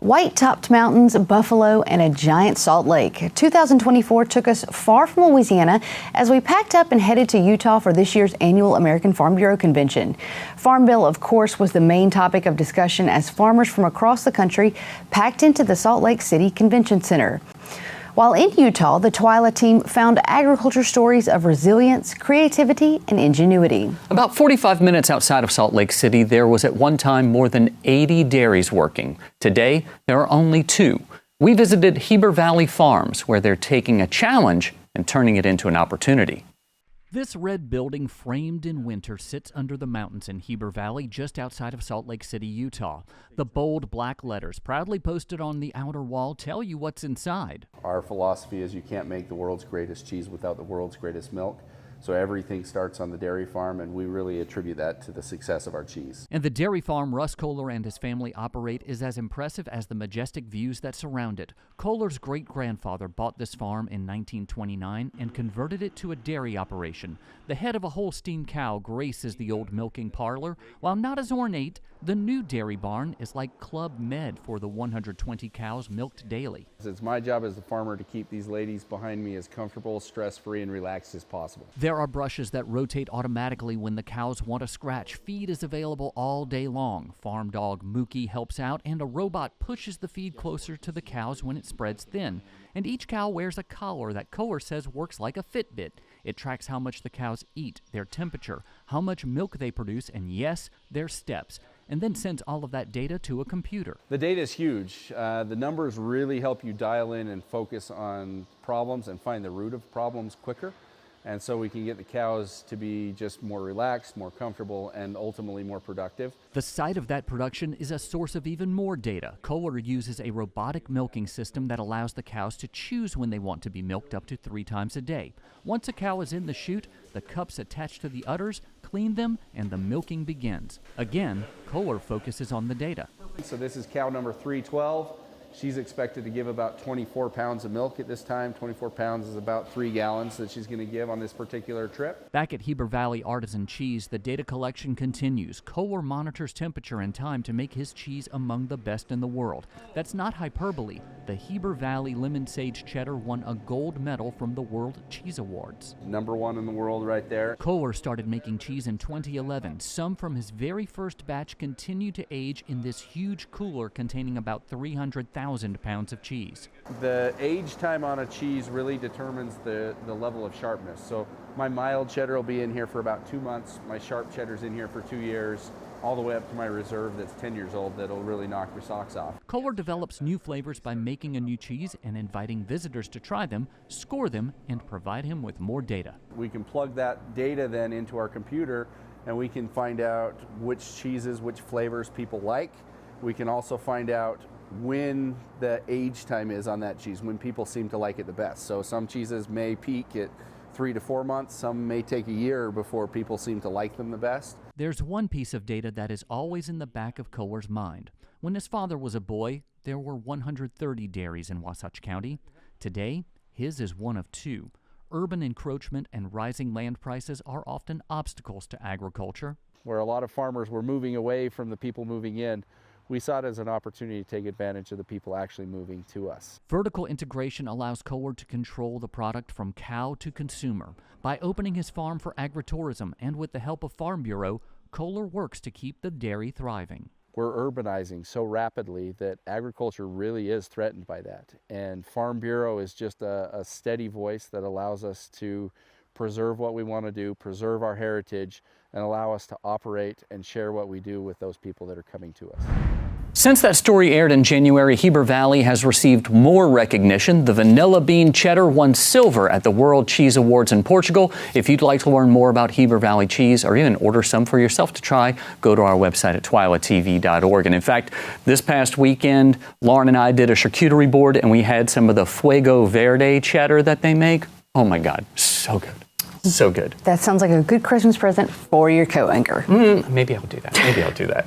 White-topped mountains, buffalo, and a giant Salt Lake. 2024 took us far from Louisiana as we packed up and headed to Utah for this year's annual American Farm Bureau Convention. Farm Bill, of course, was the main topic of discussion as farmers from across the country packed into the Salt Lake City Convention Center. While in Utah, the TWILA team found agriculture stories of resilience, creativity, and ingenuity. About 45 minutes outside of Salt Lake City, there was at one time more than 80 dairies working. Today, there are only 2. We visited Heber Valley Farms, where they're taking a challenge and turning it into an opportunity. This red building framed in winter sits under the mountains in Heber Valley just outside of Salt Lake City, Utah. The bold black letters proudly posted on the outer wall tell you what's inside. Our philosophy is you can't make the world's greatest cheese without the world's greatest milk. So everything starts on the dairy farm, and we really attribute that to the success of our cheese. And the dairy farm Russ Kohler and his family operate is as impressive as the majestic views that surround it. Kohler's great-grandfather bought this farm in 1929 and converted it to a dairy operation. The head of a Holstein cow graces the old milking parlor. While not as ornate, the new dairy barn is like Club Med for the 120 cows milked daily. It's my job as the farmer to keep these ladies behind me as comfortable, stress-free, and relaxed as possible. There are brushes that rotate automatically when the cows want a scratch. Feed is available all day long. Farm dog Mookie helps out, and a robot pushes the feed closer to the cows when it spreads thin. And each cow wears a collar that Kohler says works like a Fitbit. It tracks how much the cows eat, their temperature, how much milk they produce, and yes, their steps, and then sends all of that data to a computer. The data is huge. The numbers really help you dial in and focus on problems and find the root of problems quicker. And so we can get the cows to be just more relaxed, more comfortable, and ultimately more productive. The site of that production is a source of even more data. Kohler uses a robotic milking system that allows the cows to choose when they want to be milked up to 3 times a day. Once a cow is in the chute, the cups attached to the udders clean them, and the milking begins. Again, Kohler focuses on the data. So this is cow number 312. She's expected to give about 24 pounds of milk at this time. 24 pounds is about 3 gallons that she's going to give on this particular trip. Back at Heber Valley Artisan Cheese, the data collection continues. Kohler monitors temperature and time to make his cheese among the best in the world. That's not hyperbole. The Heber Valley Lemon Sage Cheddar won a gold medal from the World Cheese Awards. #1 in the world right there. Kohler started making cheese in 2011. Some from his very first batch continue to age in this huge cooler containing about 300,000 pounds of cheese. The age time on a cheese really determines the level of sharpness. So my mild cheddar will be in here for about 2 months. My sharp cheddar's in here for 2 years, all the way up to my reserve that's 10 years old that'll really knock your socks off. Kohler develops new flavors by making a new cheese and inviting visitors to try them, score them, and provide him with more data. We can plug that data then into our computer, and we can find out which cheeses, which flavors people like. We can also find out when the age time is on that cheese, when people seem to like it the best. So some cheeses may peak at 3 to 4 months, some may take a year before people seem to like them the best. There's one piece of data that is always in the back of Kohler's mind. When his father was a boy, there were 130 dairies in Wasatch County. Today, his is one of 2. Urban encroachment and rising land prices are often obstacles to agriculture. Where a lot of farmers were moving away from the people moving in, we saw it as an opportunity to take advantage of the people actually moving to us. Vertical integration allows Kohler to control the product from cow to consumer. By opening his farm for agritourism and with the help of Farm Bureau, Kohler works to keep the dairy thriving. We're urbanizing so rapidly that agriculture really is threatened by that. And Farm Bureau is just a steady voice that allows us to preserve what we want to do, preserve our heritage, and allow us to operate and share what we do with those people that are coming to us. Since that story aired in January, Heber Valley has received more recognition. The vanilla bean cheddar won silver at the World Cheese Awards in Portugal. If you'd like to learn more about Heber Valley cheese or even order some for yourself to try, go to our website at twilatv.org. And in fact, this past weekend, Lauren and I did a charcuterie board and we had some of the Fuego Verde cheddar that they make. Oh my God, so good. So good. That sounds like a good Christmas present for your co-anchor. Maybe I'll do that.